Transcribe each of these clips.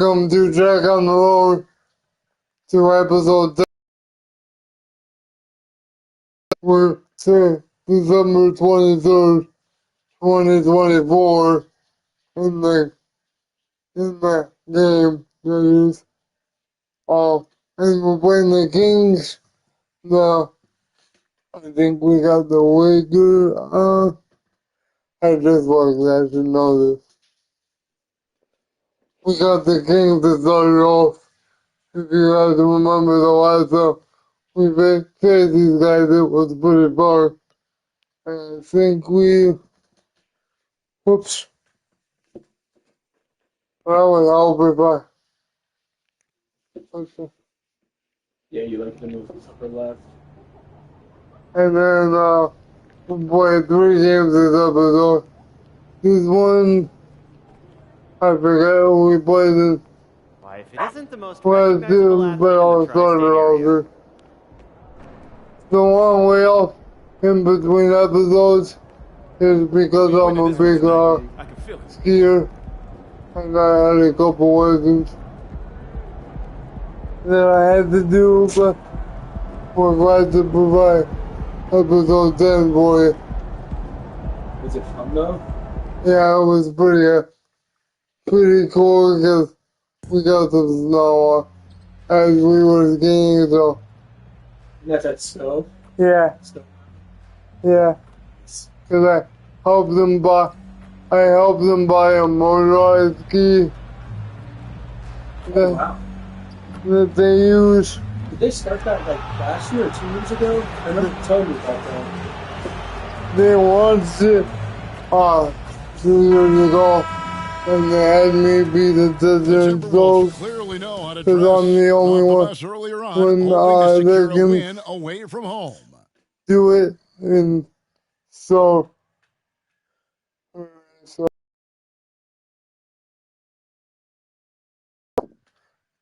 Welcome to Jack on the Road to episode 10. We're December 23rd, 2024 in the game that is and we're playing the Kings. I think we got the Lakers. I just like that to know this. We got the Kings to start it off. If you guys remember the last time we faced these guys, it was pretty far. And I think whoops. I was over by. Okay. Yeah, you like to move to upper left. And then, we played 3 games this episode. This one, I forget who we played in. Why, if it isn't the most Last recognizable year, athlete but in I the was started tri-state area. over. The long way off in between episodes is because I'm a big, I can feel it. skier. And I had a couple lessons that I had to do, but we're glad to provide episode 10 for you. Was it fun though? Yeah, it was pretty cool because we got some snow as we were skiing, so. And that's at Stowe? Yeah, Stowe. yeah. Because I helped them buy a motorized ski Oh, wow. that they use. Did they start that like last year or 2 years ago? I remember you telling me about that. They launched it 2 years ago, and they had me be the designated coach because I'm the only one when they can away from home. do it, and so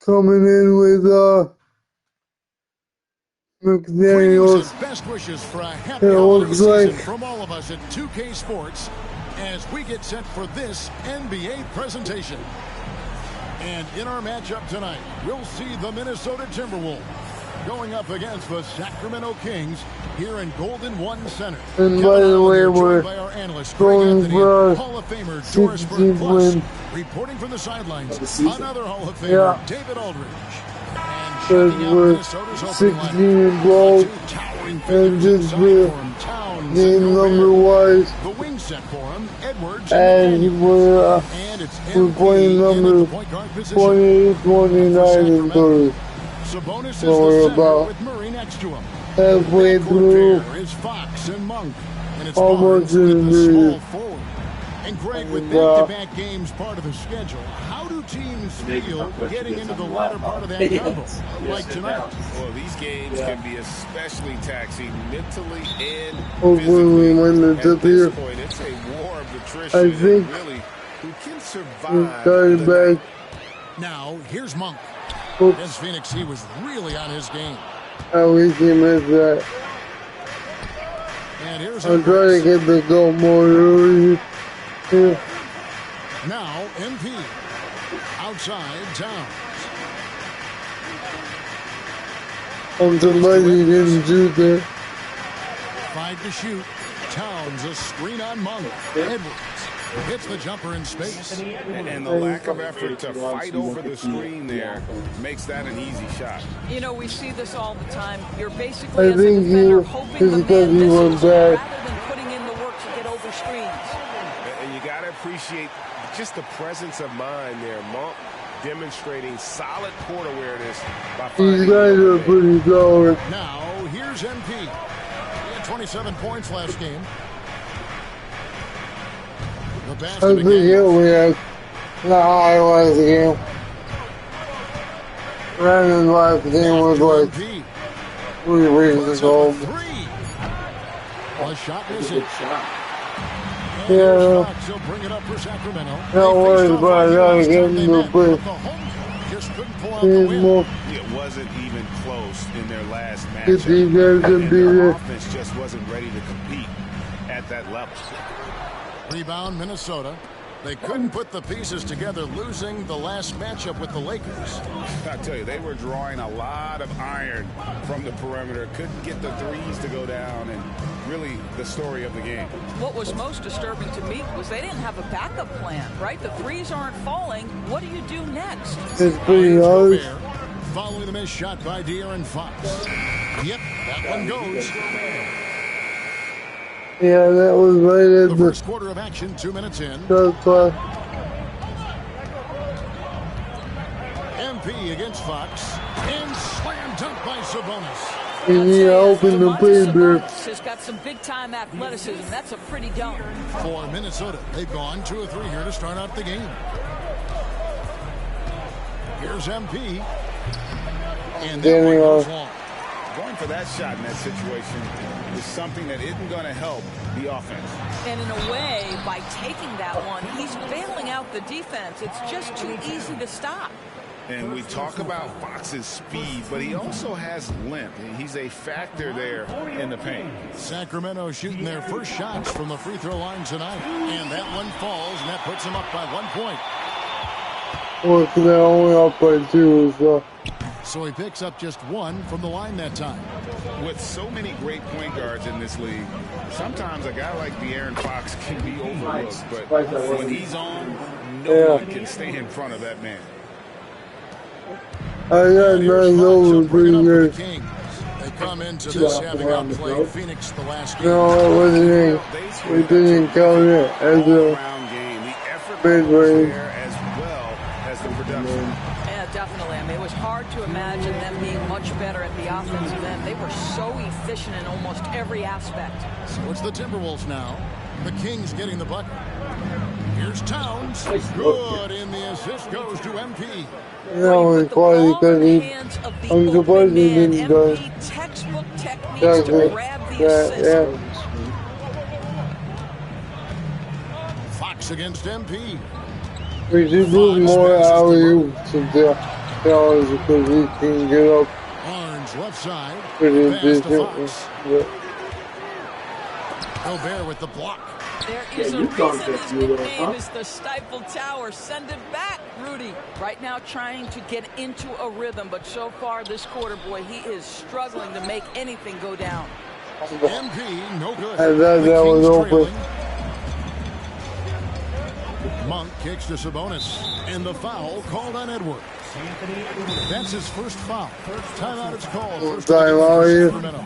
coming in with McDaniels. Best wishes for a happy It holiday looks season like from all of us at 2K Sports as we get set for this NBA presentation. And in our matchup tonight, we'll see the Minnesota Timberwolves going up against the Sacramento Kings here in Golden One Center. And by the way, we're by our analyst, going for Hall of Famer Doris 16th Plus, win. reporting from the sidelines, another Hall of Famer, Yeah. David Aldridge. Because we're 16 and 12, and just with game number wise, The wing set for him, Edwards, and we're playing number 28, 29, and 30. Sabonis is So we're the center about with Murray next to him. halfway through, Is Fox and Monk, and it's almost Barnes with in the the small forward. And Greg, with And, back-to-back games part of the schedule, how do teams feel getting into the latter part of that combo, like tonight? Well, these games can be especially taxing mentally and hopefully we win the tip here. At this point, it's a war of attrition. I think really, who can we survive started back. Now, here's Monk. Oops, Against Phoenix, he was really on his game. at least he missed that. And here's I'm trying to get the goal more early. Yeah. now MP. Outside Towns. Somebody didn't do that. 5 to shoot. Towns a screen on Monk. Edwards hits the jumper in space. And the lack of effort to fight over the screen there makes that an easy shot. You know, we see this all the time. You're basically I as a think defender you hoping the because man you were misses bad. rather than putting in the work to get over screens. And you got to appreciate just the presence of mind there. Monk demonstrating solid court awareness by These finding guys the are pretty solid. Now, here's MP. He had 27 points last game. The I basket think again. we had the highlights game. Brandon's last game was like MP. 3 weeks Puts ago. up a three. A shot missing. Good shot. And here's Yeah. Fox. He'll bring it up for Sacramento. Don't worry about it. I gotta get him to play. Just couldn't pull out the He's win. more It wasn't even close in their last If these matchup. guys can And be their there. offense just wasn't ready to compete at that level. Rebound, Minnesota. They couldn't put the pieces together, losing the last matchup with the Lakers. I tell you, they were drawing a lot of iron from the perimeter. Couldn't get the threes to go down, and really the story of the game. What was most disturbing to me was they didn't have a backup plan, right? The threes aren't falling. What do you do next? It's pretty hard. Following the missed shot by De'Aaron Fox. Yep, that one goes. Yeah, that was right at The first quarter of action, 2 minutes in. MP against Fox. And slam dunk by Sabonis. You need help in the paper. Has got some big-time athleticism. That's a pretty dunk. For Minnesota, they've gone 2 of 3 here to start out the game. Here's MP. And that one goes long. Going for that shot in that situation is something that isn't going to help the offense. And in a way, by taking that one, he's bailing out the defense. It's just too easy to stop. And we talk about Fox's speed, but he also has length. He's a factor there in the paint. Sacramento shooting their first shots from the free throw line tonight. And that one falls, and that puts them up by 1 point. Well, so they're only up by 2, so. So he picks up just 1 from the line that time. With so many great point guards in this league, sometimes a guy like De'Aaron Fox can be overlooked. But when he's on, no one can stay in front of that man. I got none over 3 years. They come into this having outplayed Phoenix the last game. No, it wasn't. We didn't count it as a mid-range. As well as the production. Yeah, definitely. I mean, it was hard to imagine them being much better at the offensive end. They were so efficient in almost every aspect. So it's the Timberwolves now. The Kings getting the bucket. Here's Towns. Good, and the assist goes to MP. No, it's probably because I'm surprised he didn't go. Textbook techniques to grab the assist. Fox against MP. We should do more alley-oops because he can get up Barnes left side. pretty Pass to decent. Fox. Gobert with the block. There is a reason his nickname is the Stifle Tower. Send it back, Rudy. Right now trying to get into a rhythm, but so far this quarter, boy, he is struggling to make anything go down. MP, no good. I thought that was open. Monk kicks to Sabonis, and the foul called on Edwards. That's his first foul. Timeout is called. First Timeout here. Sacramento.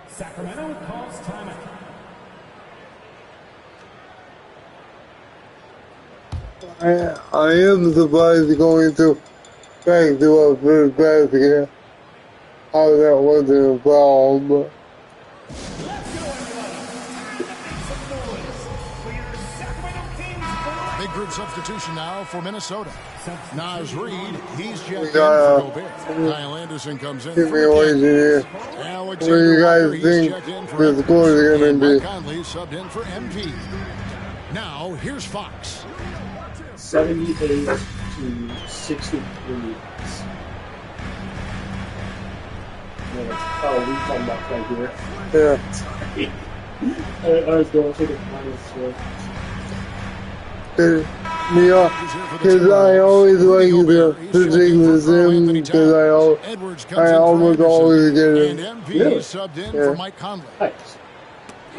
Sacramento calls timeout. I am surprised going to back to a first basket. How that wasn't a foul, but. Big group substitution now for Minnesota. Nas Reed, he's checked in for Gobert. Kyle Anderson comes in. Give me a ways in here. What do you guys think the score is going to be? Conley subbed in for MP. Now, here's Fox. 78 to 63. Oh, we talking about right here. Yeah. I was going to the minus. Because I always like the physics with him, because I almost always get it. And MP subbed in for Mike Conley. Nice.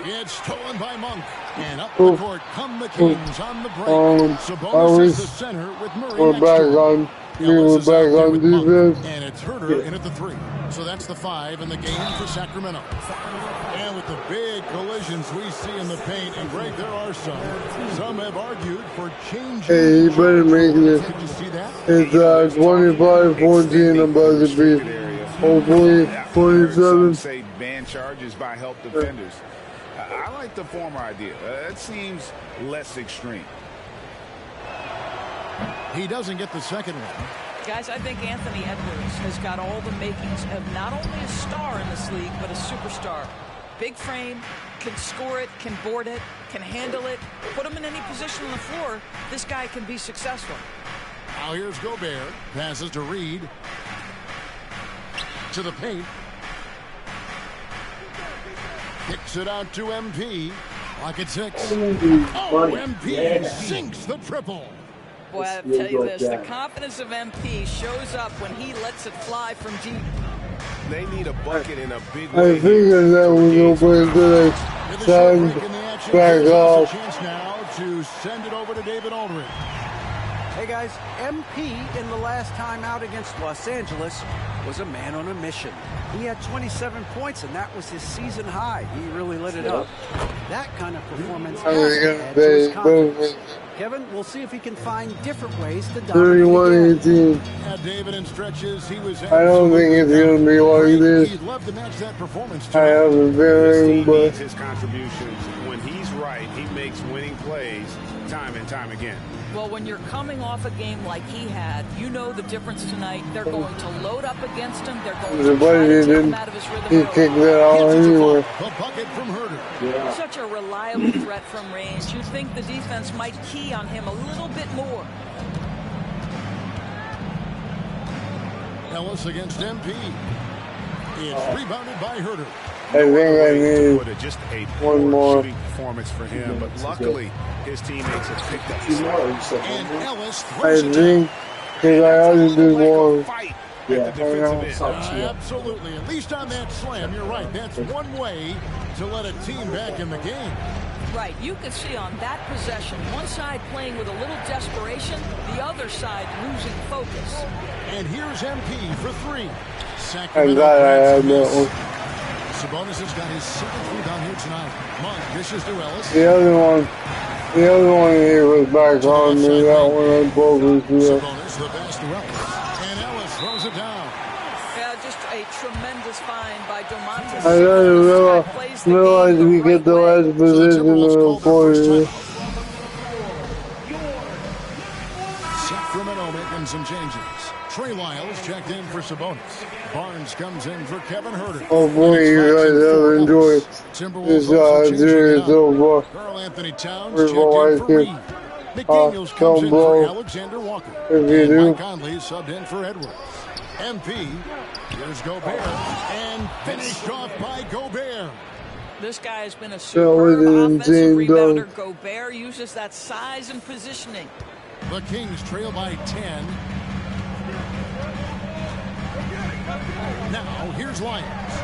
It's stolen by Monk. And up the court come the Kings on the break. Sabonis is the center with Murray We're next back to him. on. We're back on defense. And it's Herter in at the 3. So that's the 5 in the game for Sacramento. And with the big collisions we see in the paint, and Greg, there are some. Some have argued for changing. Hey, you better make this. Did you see that? It's 25-14 about to be. Hopefully 27. Say ban charges by help defenders. I like the former idea. It seems less extreme. He doesn't get the second one. Guys, I think Anthony Edwards has got all the makings of not only a star in this league, but a superstar. Big frame, can score it, can board it, can handle it. Put him in any position on the floor, this guy can be successful. Now here's Gobert. Passes to Reed. To the paint. Kicks it out to MP. Pocket 6. Oh, MP sinks the triple. Boy, I'll tell you this, the confidence of MP shows up when he lets it fly from deep. They need a bucket in a big I way. figured that was open to the send back off. Chance now to send it over to David Aldridge. Hey guys, MP in the last time out against Los Angeles was a man on a mission. He had 27 points and that was his season high. He really lit it up. That kind of performance has to add to his confidence. Kevin, we'll see if he can find different ways to dominate again. 31-18. David in stretches, he was I don't think it's going to be like this. He'd love to match that performance. I have a feeling, but his contributions, when he's right, he makes winning plays time and time again. Well, when you're coming off a game like he had, you know the difference tonight. They're going to load up against him. They're going to try to take him out of his rhythm. he kicked that out anyway. The bucket from Herder. Such a reliable threat from range. You'd think the defense might key on him a little bit more. Ellis against MP. It's rebounded by Herder. I think I need just a one more shooting performance for him, but luckily his teammates have picked up the slack. And Ellis I throws it think because I already did one. absolutely. At least on that slam, you're right. That's one way to let a team back in the game. Right. You could see on that possession, one side playing with a little desperation, the other side losing focus. And here's MP for 3. I'm glad I had that one. Sabonis has got his 7th rebound here tonight. Monk dishes to Ellis. The other one here was back on me. That one I broke his Sabonis, the pass to Ellis. And Ellis throws it down. Yeah, just a tremendous find by Domantas. I didn't realize we get the last position of the quarter. Sacramento making some changes. Trey Lyles checked in for Sabonis. Barnes comes in for Kevin Herder. Oh boy, you guys have enjoyed this series so far. Carl Anthony Towns checked in for Reed. McDaniels comes in for Alexander Walker. If you and do. Mike Conley subbed in for Edwards. MP, here's Gobert, and finished off by Gobert. This guy has been a superb offensive rebounder. Gobert uses that size and positioning. The Kings trail by 10. Now, here's Lyons.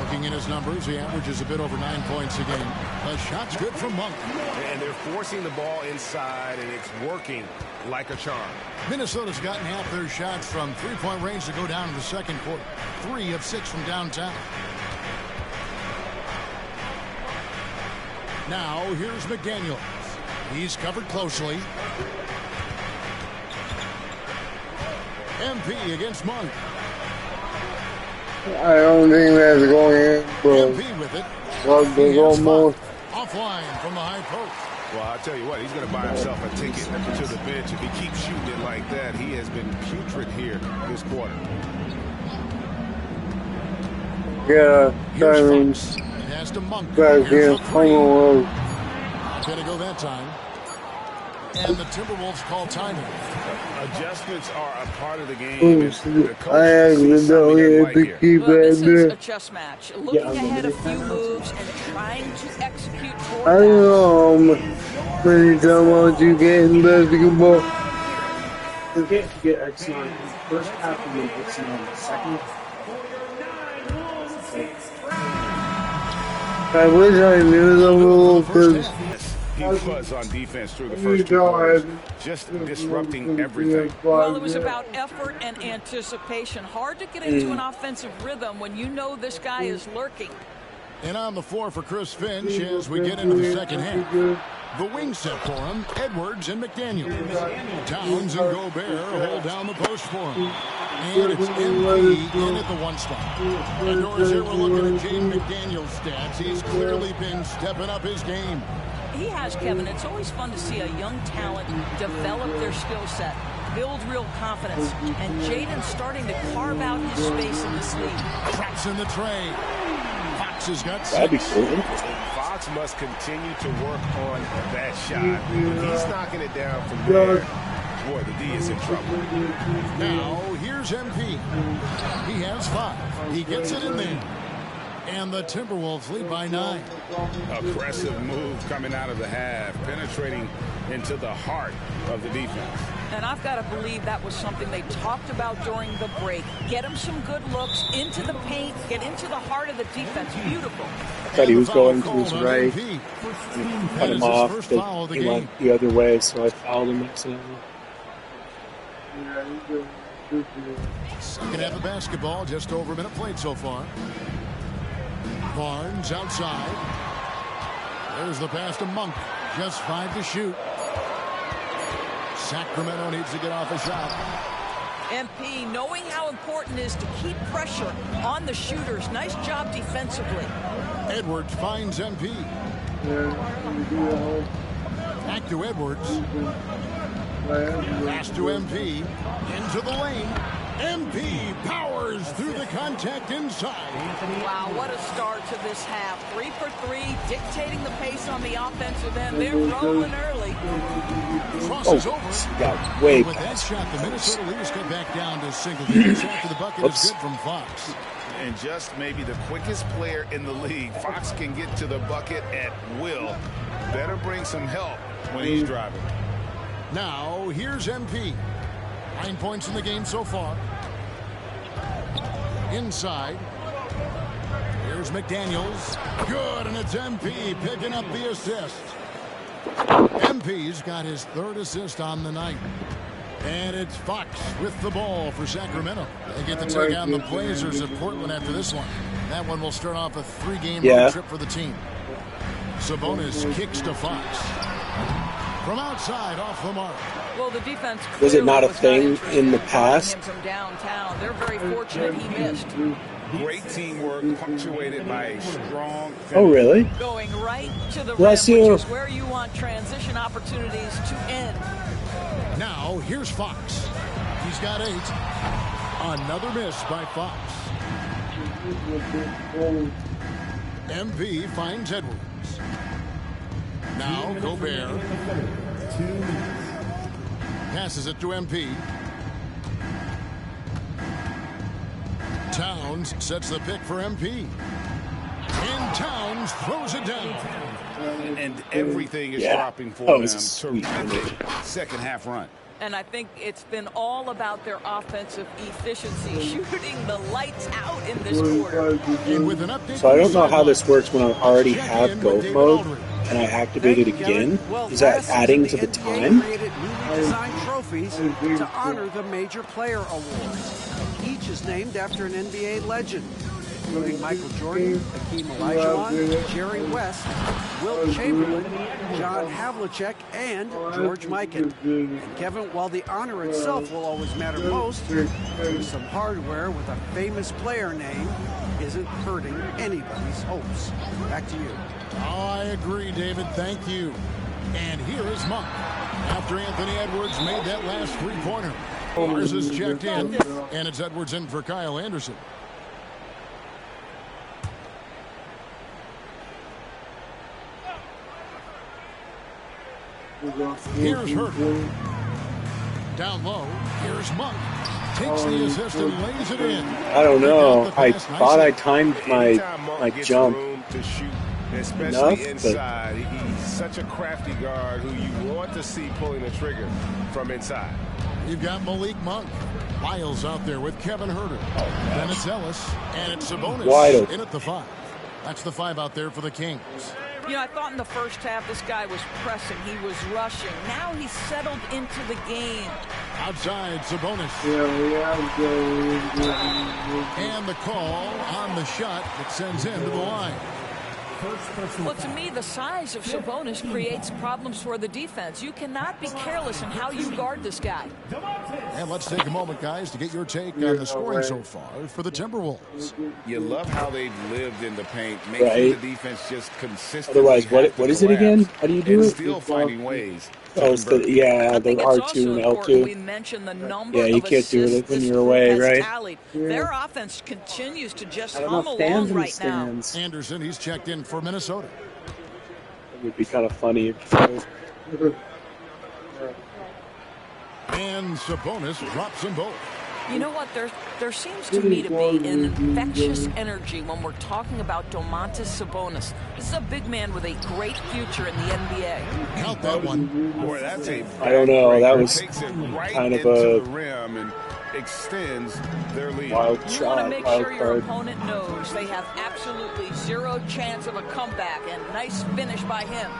Looking at his numbers, he averages a bit over 9 points a game. The shot's good from Monk. And they're forcing the ball inside, and it's working like a charm. Minnesota's gotten half their shots from three-point range to go down in the second quarter. 3 of 6 from downtown. Now, here's McDaniels. He's covered closely. MP against Monk. I don't think that's going in, but MP with it. almost. Offline from the high post. Well, I'll tell you what, he's going to buy himself a ticket to the bench. If he keeps shooting it like that, he has been putrid here this quarter. Yeah, Here's it has to Monk. back here. Going to go that time. And the Timberwolves call timeout. Adjustments are a part of the game. I accidentally had to keep Well, this that is there. a chess match. Looking ahead a few moves and trying to execute toward I that. don't know how many times you get in basketball. You can't forget X9. First half of the X9, the second. I wish I knew the rule because He was on defense through the first 2 quarters, just disrupting everything. Well, it was about effort and anticipation. Hard to get into an offensive rhythm when you know this guy is lurking. And on the floor for Chris Finch as we get into the second half. The wing set for him, Edwards and McDaniels. Towns and Gobert hold down the post for him. And it's MP in at the 1 spot. Indoors here, we're looking at Jaden McDaniels' stats. He's clearly been stepping up his game. He has, Kevin. It's always fun to see a young talent develop their skill set, build real confidence, and Jaden's starting to carve out his space in this league. Traps in the tray. Fox has got 6. That'd be cool. Fox must continue to work on that shot. If he's knocking it down from there, boy, the D is in trouble. Now, here's MP. He has 5. He gets it in there. And the Timberwolves lead by 9. Aggressive move coming out of the half, penetrating into the heart of the defense. And I've got to believe that was something they talked about during the break. Get him some good looks into the paint, get into the heart of the defense. Beautiful. I thought he was going to his right. Cut him off, but he went the other way, so I fouled him accidentally. Second half of basketball, just over a minute played so far. Barnes outside. There's the pass to Monk. Just 5 to shoot. Sacramento needs to get off a shot. MP, knowing how important it is to keep pressure on the shooters. Nice job defensively. Edwards finds MP. Back to Edwards. Pass to MP. Into the lane. MP powers through the contact inside. Wow, what a start to this half. 3 for 3, dictating the pace on the offensive end. They're rolling early. Crosses over. Got way with that past. shot, the Minnesota leaders cut back down to single digits after the bucket is good from Fox. And just maybe the quickest player in the league. Fox can get to the bucket at will. Better bring some help when he's driving. Now, here's MP. 9 points in the game so far. Inside. Here's McDaniels. Good, and it's MP picking up the assist. MP's got his 3rd assist on the night. And it's Fox with the ball for Sacramento. They get to take on the Blazers of Portland after this one. That one will start off a 3-game road trip for the team. Sabonis kicks to Fox. From outside, off the mark. Well, the defense was it not a thing in the past? Him from downtown. They're very fortunate he missed. Great teamwork punctuated by a strong finish. Oh, really? Going right to the rim, Bless which you. is where you want transition opportunities to end. Now, here's Fox. He's got 8. Another miss by Fox. MP finds Edwards. Now, Gobert. Passes it to MP. Towns sets the pick for MP. And Towns throws it down. And everything is dropping for them. Terrific second half run. And I think it's been all about their offensive efficiency, shooting the lights out in this quarter. And with an update, So I don't know how this works when I already have GOAT mode and I activate it again. Is that adding to the time? Created newly designed trophies to honor the major player awards. Each is named after an NBA legend, including Michael Jordan, Hakeem Olajuwon, Jerry West, Wilt Chamberlain, John Havlicek, and George Mikan. And Kevin, while the honor itself will always matter most, some hardware with a famous player name isn't hurting anybody's hopes. Back to you. Oh, I agree, David. Thank you. And here is Monk. After Anthony Edwards made that last 3-pointer. Mars is checked in, and it's Edwards in for Kyle Anderson. Here's Herter. Down low, here's Monk. Takes the assist and lays it in. I don't know. I thought I timed my jump to shoot, especially enough, inside. He's such a crafty guard who you want to see pulling the trigger from inside. You've got Malik Monk. Lyles out there with Kevin Herter. Then it's Ellis, and it's Sabonis Wide open. in at the 5. That's the 5 out there for the Kings. You know, I thought in the first half this guy was pressing, he was rushing. Now he's settled into the game. Outside, Sabonis. And the call on the shot that sends him to the line. Well, to me, the size of Sabonis creates problems for the defense. You cannot be careless in how you guard this guy. And let's take a moment, guys, to get your take on the scoring so far for the Timberwolves. You love how they've lived in the paint, making the defense just consistent. Otherwise, what is it again? How do you do and it? still finding ways. Oh, it's the R2 and L2. We mentioned the number Yeah, you of can't do it when this you're away, group has right? tallied. Their offense continues to just hum Enough along fans in the right now. stands. Anderson, he's checked in for Minnesota. It would be kind of funny if And Sabonis drops them both. You know what? There seems to me to be an infectious energy when we're talking about Domantas Sabonis. This is a big man with a great future in the NBA. Count that one. Boy, that's a I don't know. That was takes it right kind of into a the rim and extends their lead. wild You want to shot, make wild sure your card. opponent knows they have absolutely zero chance of a comeback, and nice finish by him.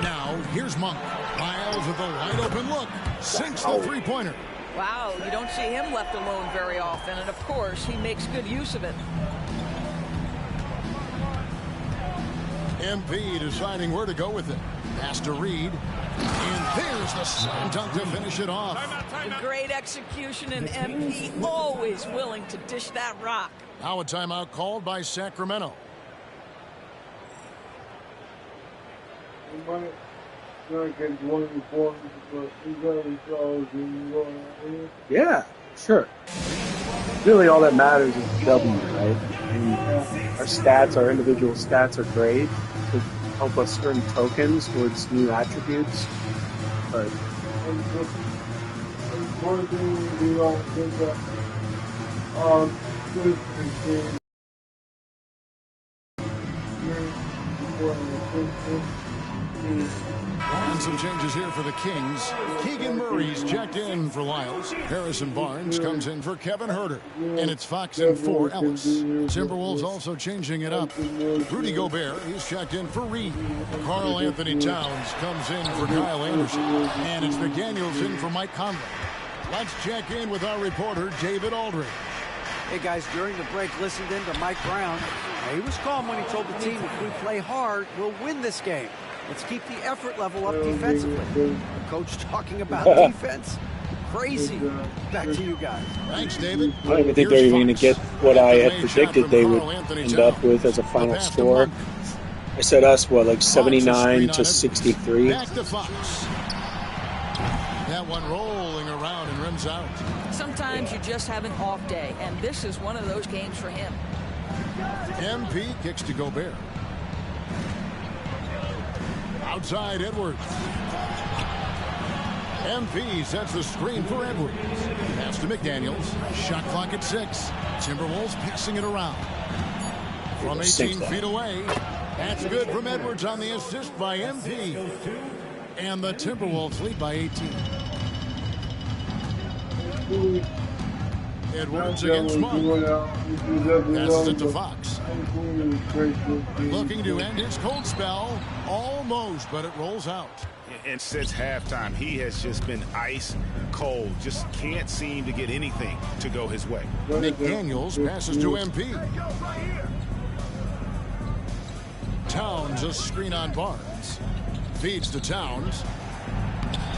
Now, here's Monk. Miles with a wide open look. Sinks the three-pointer. Wow, you don't see him left alone very often, and of course, he makes good use of it. MP deciding where to go with it. Pass to Reed. And there's the slam dunk to finish it off. Great execution, and MP always willing to dish that rock. Now a timeout called by Sacramento. Yeah, sure. Really, all that matters is the W, right? And our stats, our individual stats are great to help us earn tokens towards new attributes. But And some changes here for the Kings. Keegan Murray's checked in for Lyles. Harrison Barnes comes in for Kevin Huerter. And it's Fox in for Ellis. Timberwolves also changing it up. Rudy Gobert, he's checked in for Reed. Karl Anthony Towns comes in for Kyle Anderson. And it's McDaniels in for Mike Conley. Let's check in with our reporter, David Aldridge. Hey, guys, during the break, listened in to Mike Brown. He was calm when he told the team, if we play hard, we'll win this game. Let's keep the effort level up defensively. The coach talking about defense. Crazy. Back to you guys. Thanks, David. I don't even think they're even going to get what I had predicted they would end up with as a final score. I said us, what, like 79 to 63? Back to Fox. That one rolling around and rims out. Sometimes you just have an off day, and this is one of those games for him. MP kicks to Gobert. Outside Edwards. MP sets the screen for Edwards. Pass to McDaniels. Shot clock at 6. Timberwolves passing it around. From 18 feet away. That's good from Edwards on the assist by MP. And the Timberwolves lead by 18. Edwards against Monk. Passes it to Fox. Looking to end his cold spell. Almost, but it rolls out. And since halftime, he has just been ice cold. Just can't seem to get anything to go his way. McDaniels passes to MP. Towns a screen on Barnes. Feeds to Towns.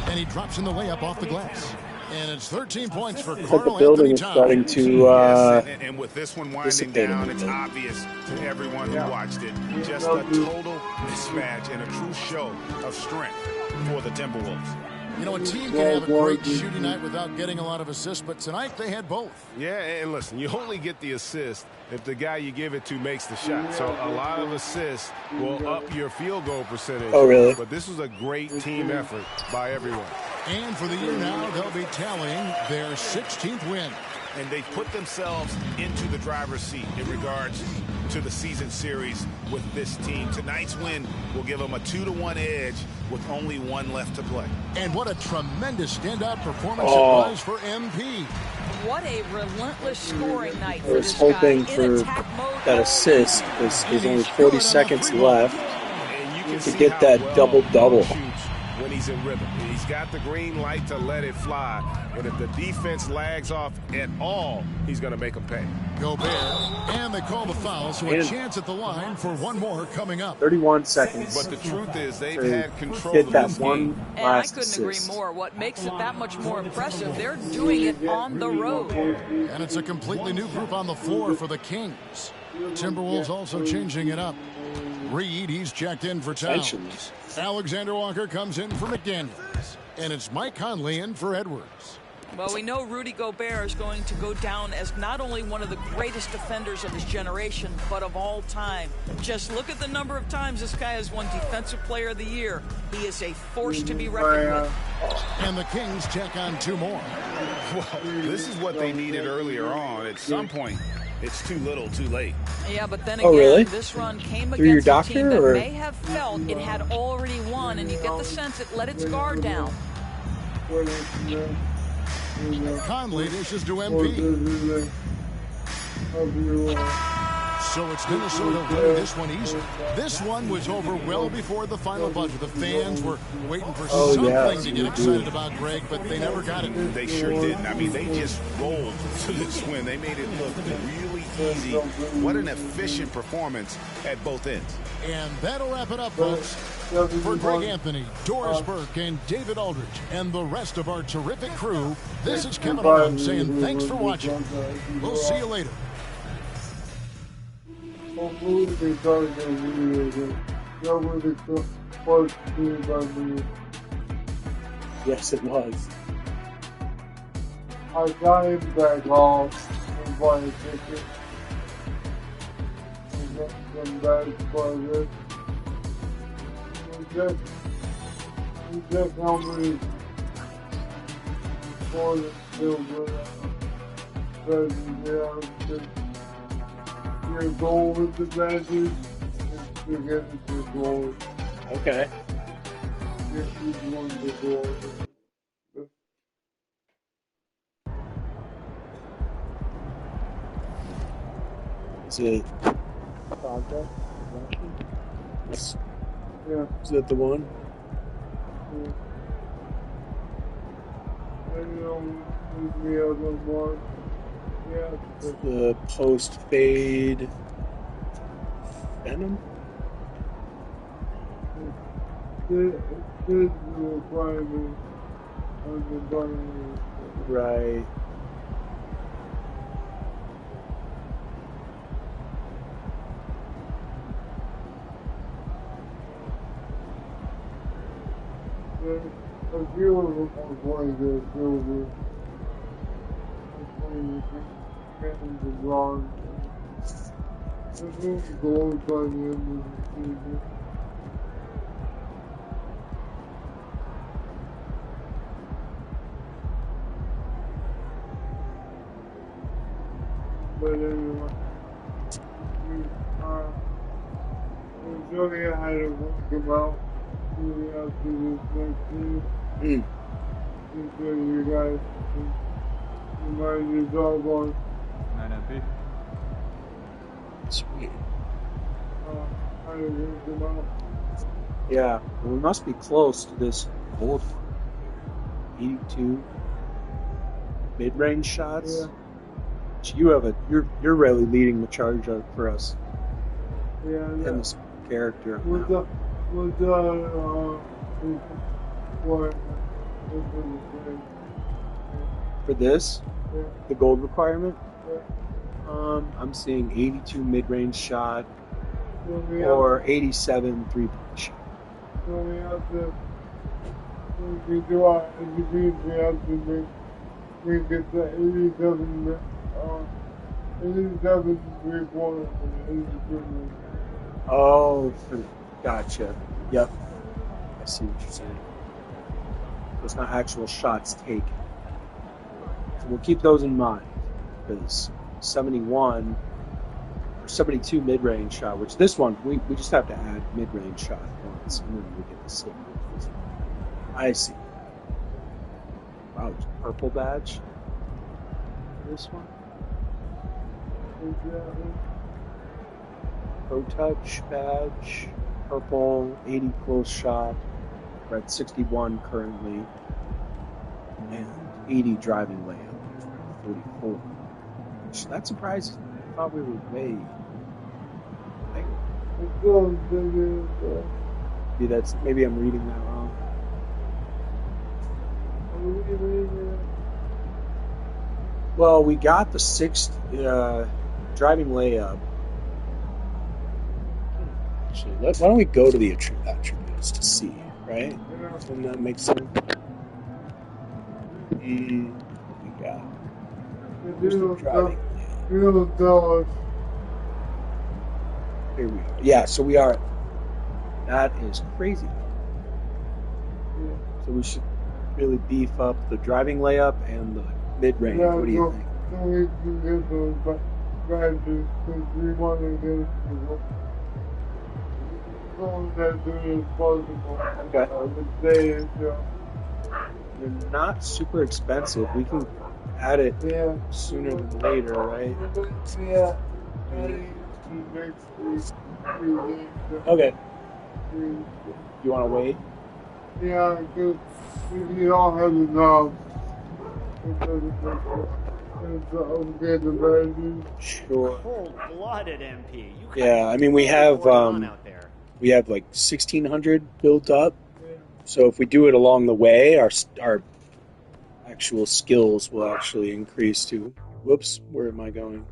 And he drops in the layup off the glass. And it's 13 points for But Karl the building Anthony is starting Towns. to And with this one winding down, it's obvious to everyone who watched it. Just a total mismatch and a true show of strength for the Timberwolves. You know, a team can have a great shooting night without getting a lot of assists, but tonight they had both. Yeah, and listen, you only get the assist if the guy you give it to makes the shot. So a lot of assists will up your field goal percentage. Oh, really? But this was a great team effort by everyone. And for the year now, they'll be tallying their 16th win. And they've put themselves into the driver's seat in regards to the season series with this team. Tonight's win will give them a 2-1 edge with only one left to play. And what a tremendous standout performance it was for MP. What a relentless scoring night I for was this guy. hoping In for attack mode. that assist because there's only 40 seconds left And you can to see get how that well double-double. Monk shoots when he's in rhythm. He's got the green light to let it fly. And if the defense lags off at all, he's going to make them pay. Gobert, and they call the foul, so a chance at the line for one more coming up. 31 seconds. But the truth is they've to had control get of that this one game. And I last couldn't assist. agree more. What makes it that much more impressive, they're doing it on the road. And it's a completely new group on the floor for the Kings. Timberwolves also changing it up. Reed, he's checked in for Towns. Alexander Walker comes in for McDaniels. And it's Mike Conley in for Edwards. Well, we know Rudy Gobert is going to go down as not only one of the greatest defenders of his generation, but of all time. Just look at the number of times this guy has won Defensive Player of the Year. He is a force to be reckoned with. And the Kings check on 2 more. Well, this is what they needed earlier on. At some point, it's too little, too late. Yeah, but then again, this run came against a team that may have felt it had already won, and you get the sense it let its guard down. Conley dishes to MP. So it's Minnesota winning this one easy. This one was over well before the final buzzer. The fans were waiting for something to get excited about, Greg, but they never got it. They sure didn't. I mean, they just rolled to this win. They made it look really easy. What an efficient performance at both ends. And that'll wrap it up, folks. For Greg Anthony, Doris Burke, and David Aldridge, and the rest of our terrific crew, this is Kevin Owens saying thanks for watching. We'll see you later. Yes, it was. I got him back home and bought a ticket. I got some bags for this. Just how many more than children your goal with the badges is to get it to goal. Okay. If you won the goal. Is it Project? Yeah. Is that the one? Yeah. The other one. Yeah. The post-fade Venom? Right. A few of them are going to silver. And the bronze. There's no gold by the end of the season. But anyway, Johnny had to work him out. After this next game, so you guys remind your dog on 9 Sweet. how to work them out. Yeah, well, we must be close to this gold. 82 mid-range shots. Yeah. You're really leading the charge for us. Yeah. In this character. For this, the gold requirement, I'm seeing 82 mid-range shot or 87 three-point shot. So we have to, if we do our interviews, we have to make it to 87 three-pointers and 82. Oh, gotcha. Yep. I see what you're saying. It's not actual shots taken. So we'll keep those in mind. Because 71 or 72 mid-range shot, which this one, we just have to add mid-range shot once, and then we get the silver. I see. Wow, purple badge. This one. Pro touch badge. Purple, 80 close shot. We're at 61 currently. And 80 driving layup. 44. Which, that surprises me. I thought we were way. Maybe I'm reading that wrong. Well, we got the 6th driving layup. Actually, why don't we go to the attributes to see, right? Doesn't that make sense? got? You the don't driving? tell us. Here we are. Yeah, so we are. That is crazy. So we should really beef up the driving layup and the mid-range. Yeah, What do you think? So we can get those badges because we want to get people. So that soon as possible. Okay. The day is, They're not super expensive. We can add it sooner than later, right? Yeah. Okay. You want to wait? Yeah, because you don't have the job. Get the badges. Sure. Cold-blooded MP. Yeah, I mean we have like 1,600 built up. So if we do it along the way, our actual skills will actually increase too. Whoops, where am I going?